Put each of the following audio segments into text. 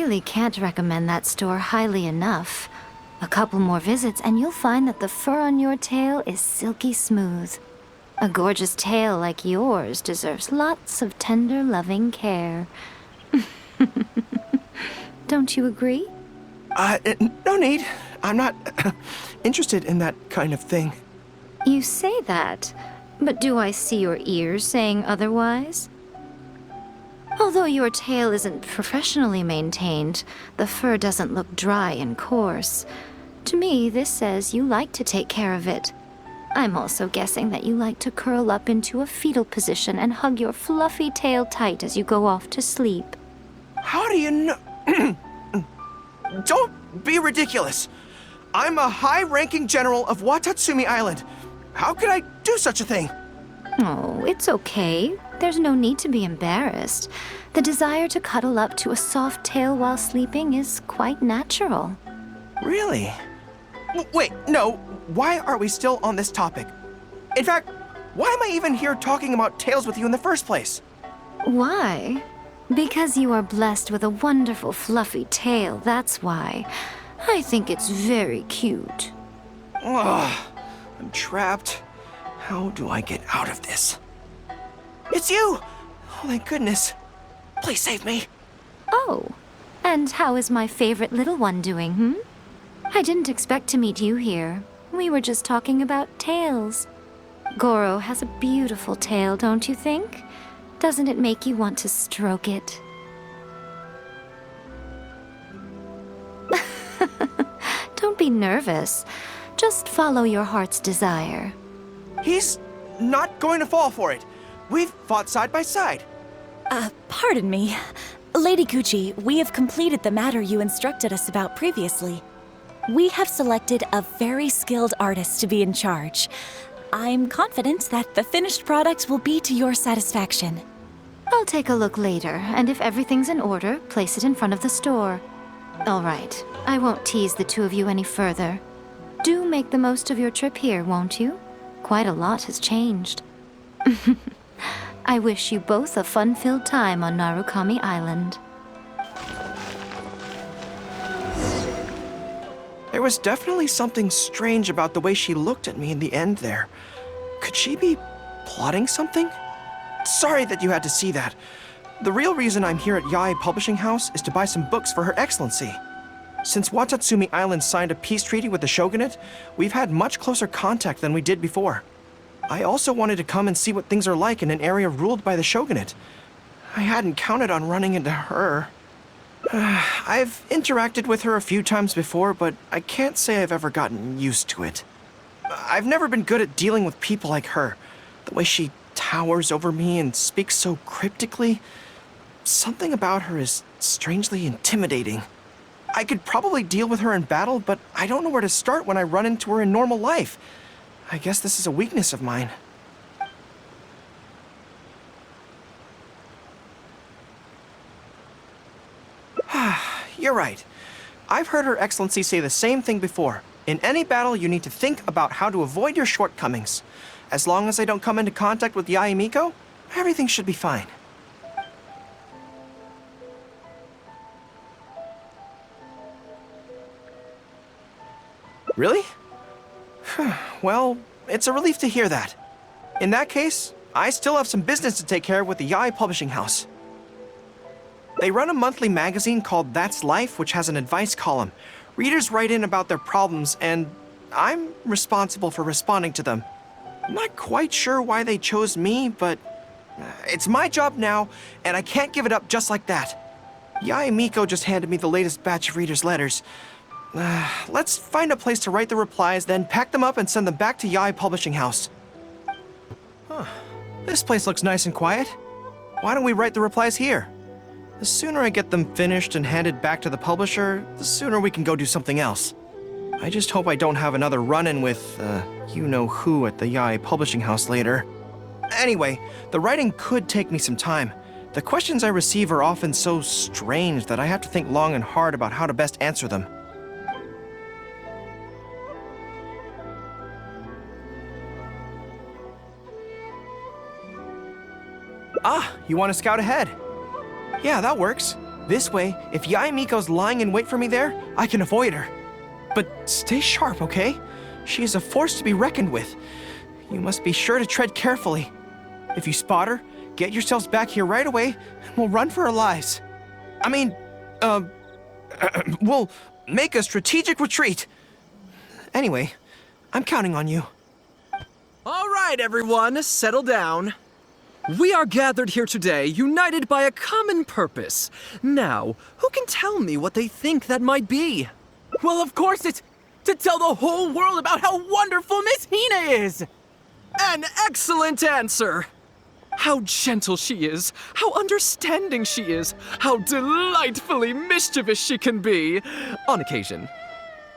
really can't recommend that store highly enough. A couple more visits and you'll find that the fur on your tail is silky smooth. A gorgeous tail like yours deserves lots of tender, loving care. Don't you agree? No need. I'm not interested in that kind of thing. You say that, but do I see your ears saying otherwise? Although your tail isn't professionally maintained, the fur doesn't look dry and coarse. To me, this says you like to take care of it. I'm also guessing that you like to curl up into a fetal position and hug your fluffy tail tight as you go off to sleep. How do you know? Don't be ridiculous. I'm a high-ranking general of Watatsumi Island. How could I do such a thing? Oh, it's okay. There's no need to be embarrassed. The desire to cuddle up to a soft tail while sleeping is quite natural. Really? Wait, no. Why are we still on this topic? In fact, why am I even here talking about tails with you in the first place? Why? Because you are blessed with a wonderful fluffy tail, that's why. I think it's very cute. Ugh, I'm trapped. How do I get out of this? It's you! Oh, thank goodness. Please save me. Oh, and how is my favorite little one doing, I didn't expect to meet you here. We were just talking about tails. Gorou has a beautiful tail, don't you think? Doesn't it make you want to stroke it? Don't be nervous. Just follow your heart's desire. He's not going to fall for it. We've fought side by side. Pardon me. Lady Gucci, we have completed the matter you instructed us about previously. We have selected a very skilled artist to be in charge. I'm confident that the finished product will be to your satisfaction. I'll take a look later, and if everything's in order, place it in front of the store. All right, I won't tease the two of you any further. Do make the most of your trip here, won't you? Quite a lot has changed. I wish you both a fun-filled time on Narukami Island. There was definitely something strange about the way she looked at me in the end there. Could she be plotting something? Sorry that you had to see that. The real reason I'm here at Yae Publishing House is to buy some books for Her Excellency. Since Watatsumi Island signed a peace treaty with the shogunate, we've had much closer contact than we did before. I also wanted to come and see what things are like in an area ruled by the shogunate. I hadn't counted on running into her. I've interacted with her a few times before, but I can't say I've ever gotten used to it. I've never been good at dealing with people like her. The way she towers over me and speaks so cryptically. Something about her is strangely intimidating. I could probably deal with her in battle, but I don't know where to start when I run into her in normal life. I guess this is a weakness of mine. You're right. I've heard Her Excellency say the same thing before. In any battle, you need to think about how to avoid your shortcomings. As long as I don't come into contact with Yae Miko, everything should be fine. Really? Well, it's a relief to hear that. In that case, I still have some business to take care of with the Yae Publishing House. They run a monthly magazine called That's Life, which has an advice column. Readers write in about their problems, and I'm responsible for responding to them. I'm not quite sure why they chose me, but it's my job now, and I can't give it up just like that. Yae Miko just handed me the latest batch of readers' letters. Let's find a place to write the replies, then pack them up and send them back to Yae Publishing House. This place looks nice and quiet. Why don't we write the replies here? The sooner I get them finished and handed back to the publisher, the sooner we can go do something else. I just hope I don't have another run-in with, you-know-who at the Yae Publishing House later. Anyway, the writing could take me some time. The questions I receive are often so strange that I have to think long and hard about how to best answer them. Ah, you want to scout ahead? Yeah, that works. This way, if Yae Miko's lying in wait for me there, I can avoid her. But stay sharp, okay? She is a force to be reckoned with. You must be sure to tread carefully. If you spot her, get yourselves back here right away, and we'll run for our lives. I mean, we'll make a strategic retreat. Anyway, I'm counting on you. All right, everyone, settle down. We are gathered here today, united by a common purpose. Now, who can tell me what they think that might be? Well, of course it's to tell the whole world about how wonderful Miss Hina is! An excellent answer! How gentle she is, how understanding she is, how delightfully mischievous she can be, on occasion.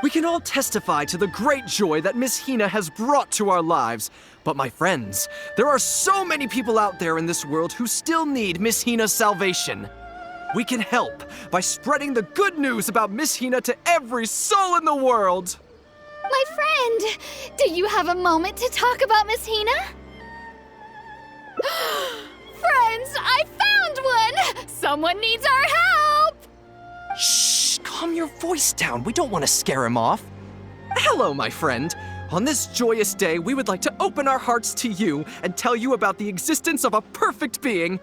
We can all testify to the great joy that Miss Hina has brought to our lives. But my friends, there are so many people out there in this world who still need Miss Hina's salvation. We can help by spreading the good news about Miss Hina to every soul in the world. My friend, do you have a moment to talk about Miss Hina? Friends, I found one! Someone needs our help! Shh, calm your voice down. We don't want to scare him off. Hello, my friend. On this joyous day, we would like to open our hearts to you and tell you about the existence of a perfect being.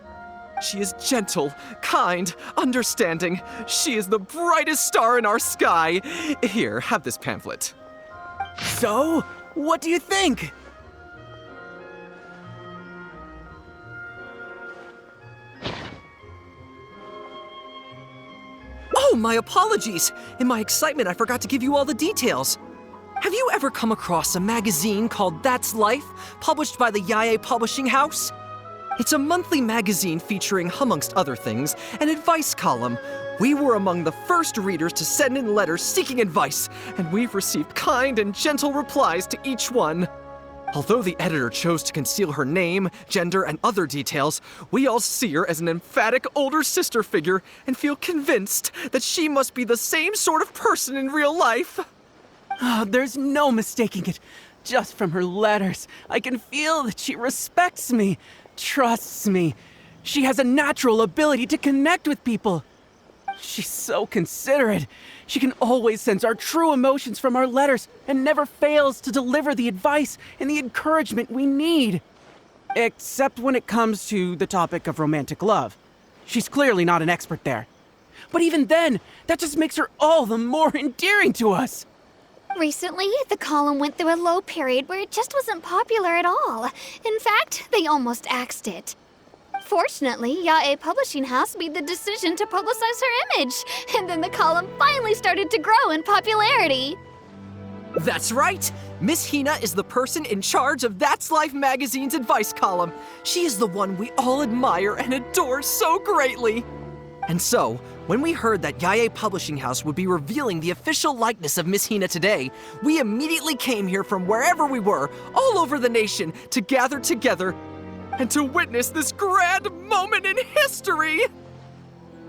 She is gentle, kind, understanding. She is the brightest star in our sky. Here, have this pamphlet. So, what do you think? Oh, my apologies. In my excitement, I forgot to give you all the details. Have you ever come across a magazine called That's Life, published by the Yae Publishing House? It's a monthly magazine featuring, amongst other things, an advice column. We were among the first readers to send in letters seeking advice, and we've received kind and gentle replies to each one. Although the editor chose to conceal her name, gender, and other details, we all see her as an emphatic older sister figure and feel convinced that she must be the same sort of person in real life. Oh, there's no mistaking it. Just from her letters, I can feel that she respects me, trusts me. She has a natural ability to connect with people. She's so considerate. She can always sense our true emotions from our letters and never fails to deliver the advice and the encouragement we need. Except when it comes to the topic of romantic love. She's clearly not an expert there. But even then, that just makes her all the more endearing to us. Recently, the column went through a low period where it just wasn't popular at all. In fact, they almost axed it. Fortunately, Yae Publishing House made the decision to publicize her image, and then the column finally started to grow in popularity. That's right! Miss Hina is the person in charge of That's Life magazine's advice column. She is the one we all admire and adore so greatly. And so, when we heard that Yae Publishing House would be revealing the official likeness of Miss Hina today, we immediately came here from wherever we were, all over the nation, to gather together and to witness this grand moment in history!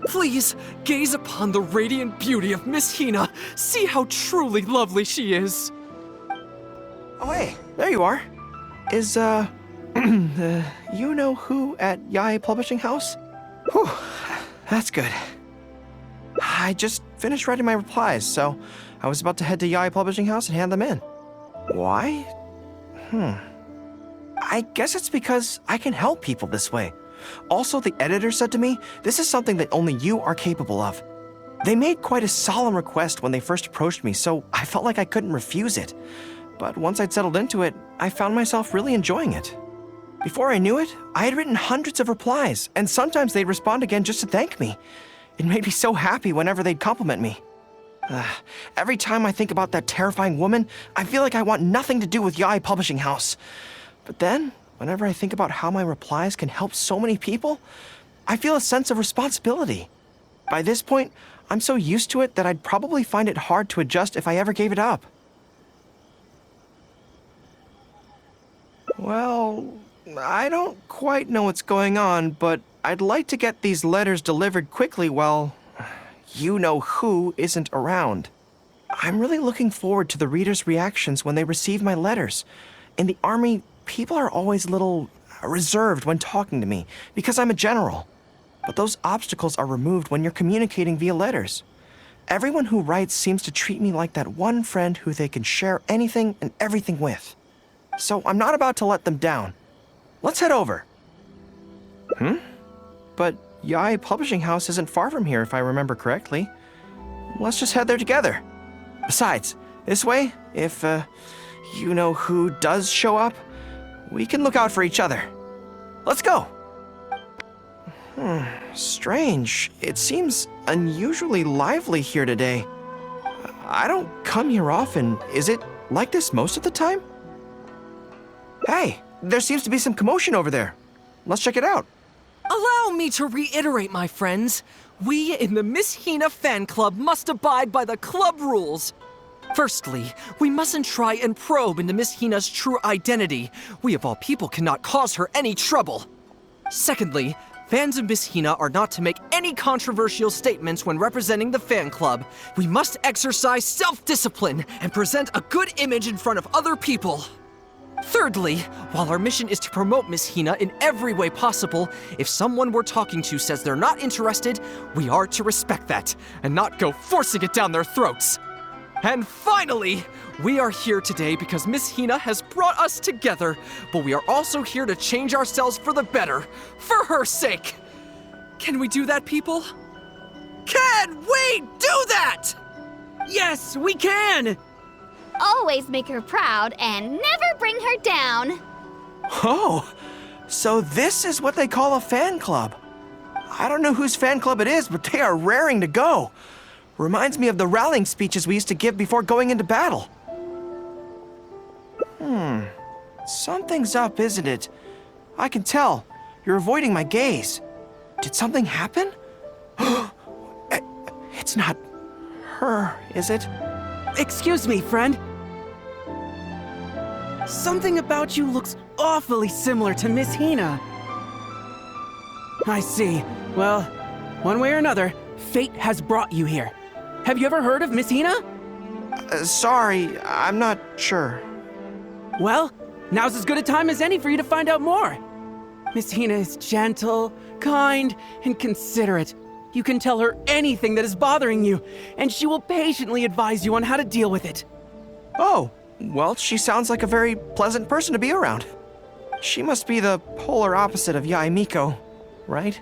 Please, gaze upon the radiant beauty of Miss Hina. See how truly lovely she is. Oh, hey, there you are. Is, you know who at Yae Publishing House? Whew, that's good. I just finished writing my replies, so I was about to head to Yae Publishing House and hand them in. Why? I guess it's because I can help people this way. Also, the editor said to me, this is something that only you are capable of. They made quite a solemn request when they first approached me, so I felt like I couldn't refuse it. But once I'd settled into it, I found myself really enjoying it. Before I knew it, I had written hundreds of replies, and sometimes they'd respond again just to thank me. It made me so happy whenever they'd compliment me. Every time I think about that terrifying woman, I feel like I want nothing to do with Yae Publishing House. But then, whenever I think about how my replies can help so many people, I feel a sense of responsibility. By this point, I'm so used to it that I'd probably find it hard to adjust if I ever gave it up. Well, I don't quite know what's going on, but I'd like to get these letters delivered quickly while you-know-who isn't around. I'm really looking forward to the readers' reactions when they receive my letters. In the army, people are always a little reserved when talking to me because I'm a general. but those obstacles are removed when you're communicating via letters. Everyone who writes seems to treat me like that one friend who they can share anything and everything with. So I'm not about to let them down. Let's head over. But Yae Publishing House isn't far from here if I remember correctly. Let's just head there together. Besides, this way, if, you know who does show up, we can look out for each other. Let's go! Strange. It seems unusually lively here today. I don't come here often. Is it like this most of the time? Hey, there seems to be some commotion over there. Let's check it out. Allow me to reiterate, my friends. We in the Miss Hina fan club must abide by the club rules. Firstly, we mustn't try and probe into Miss Hina's true identity. We of all people cannot cause her any trouble. Secondly, fans of Miss Hina are not to make any controversial statements when representing the fan club. We must exercise self-discipline and present a good image in front of other people. Thirdly, while our mission is to promote Miss Hina in every way possible, if someone we're talking to says they're not interested, we are to respect that and not go forcing it down their throats. And finally, we are here today because Miss Hina has brought us together, but we are also here to change ourselves for the better, for her sake. Can we do that, people? Can we do that? Yes, we can! Always make her proud and never bring her down. Oh, so this is what they call a fan club. I don't know whose fan club it is, but they are raring to go. Reminds me of the rallying speeches we used to give before going into battle. Something's up, isn't it? I can tell. You're avoiding my gaze. Did something happen? It's not her, is it? Excuse me, friend. Something about you looks awfully similar to Miss Hina. I see. Well, one way or another, fate has brought you here. Have you ever heard of Miss Hina? Sorry, I'm not sure. Well, now's as good a time as any for you to find out more. Miss Hina is gentle, kind, and considerate. You can tell her anything that is bothering you, and she will patiently advise you on how to deal with it. Oh, well, she sounds like a very pleasant person to be around. She must be the polar opposite of Yae Miko, right?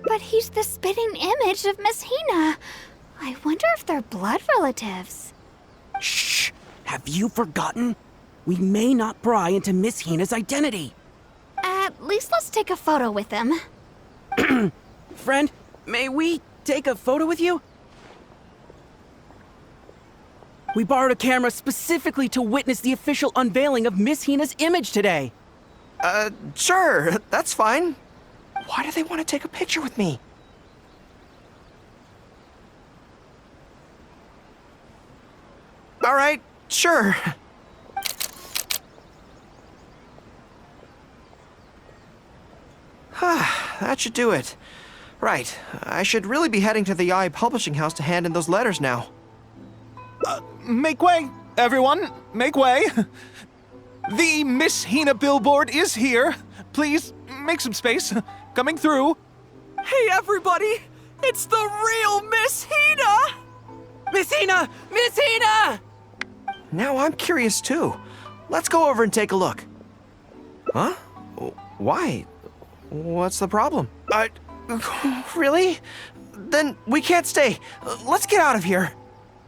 But he's the spitting image of Miss Hina. I wonder if they're blood relatives. Shh! Have you forgotten? We may not pry into Miss Hina's identity. At least let's take a photo with him. Friend, may we take a photo with you? We borrowed a camera specifically to witness the official unveiling of Miss Hina's image today. Sure, that's fine. Why do they want to take a picture with me? All right, sure. That should do it. Right, I should really be heading to the Yae Publishing House to hand in those letters now. Make way, everyone! Make way! The Miss Hina billboard is here. Please, make some space. Coming through. Hey, everybody! It's the real Miss Hina! Miss Hina! Miss Hina! Now I'm curious too. Let's go over and take a look. Huh? Why? What's the problem? Really? Then we can't stay. Let's get out of here.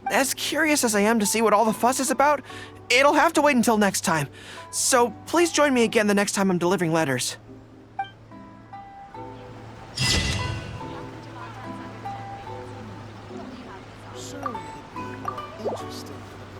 As curious as I am to see what all the fuss is about, it'll have to wait until next time. So please join me again the next time I'm delivering letters.